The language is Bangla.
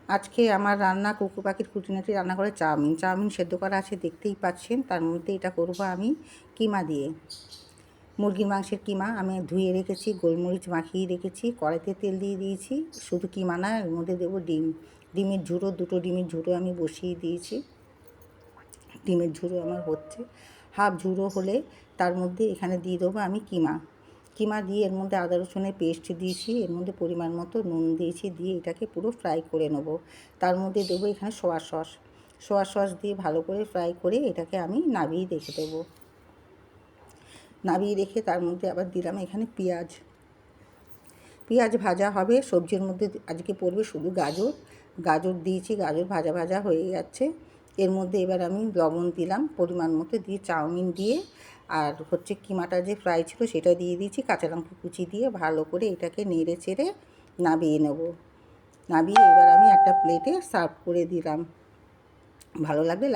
আজকে আমার রান্না কুকু পাখির খুঁটিনাটি রান্না করে চাউমিন সেদ্ধ করা আছে দেখতেই পাচ্ছেন। তার মধ্যে এটা করব আমি কিমা দিয়ে, মুরগির মাংসের কিমা আমি ধুয়ে রেখেছি, গোলমরিচ মাখিয়ে রেখেছি, কড়াইতে তেল দিয়ে দিয়েছি। শুধু কিমা না, এর মধ্যে দেবো ডিমের ঝুড়ো, 2টো ডিমের ঝুড়ো আমি বসিয়ে দিয়েছি। ডিমের ঝুড়ো আমার হচ্ছে, হাফ ঝুড়ো হলে তার মধ্যে এখানে দিয়ে দেবো আমি কিমা দিয়ে এর মধ্যে আদা রসুনের পেস্ট দিয়েছি, এর মধ্যে পরিমাণ মতো নুন দিয়েছি, দিয়ে এটাকে পুরো ফ্রাই করে নেব। তার মধ্যে দেবো এখানে সোয়া সস দিয়ে ভালো করে ফ্রাই করে এটাকে আমি নাবিয়ে রেখে দেবো। নাবিয়ে রেখে তার মধ্যে আবার দিলাম এখানে পেঁয়াজ ভাজা হবে। সবজির মধ্যে আজকে পড়বে শুধু গাজর দিয়েছি, গাজর ভাজা ভাজা হয়ে যাচ্ছে। এর মধ্যে এবার আমি লবণ দিলাম পরিমাণ মতো, দিয়ে চাউমিন দিয়ে আর হচ্ছে কিমাটা যে ফ্রাই ছিল সেটা দিয়ে দিয়েছি, কাঁচা লঙ্কা কুচি দিয়ে ভালো করে এটাকে নেড়ে চেড়ে নাবিয়ে নেব। নাবিয়ে এবার আমি একটা প্লেটে সার্ভ করে দিলাম। ভালো লাগলে লাইক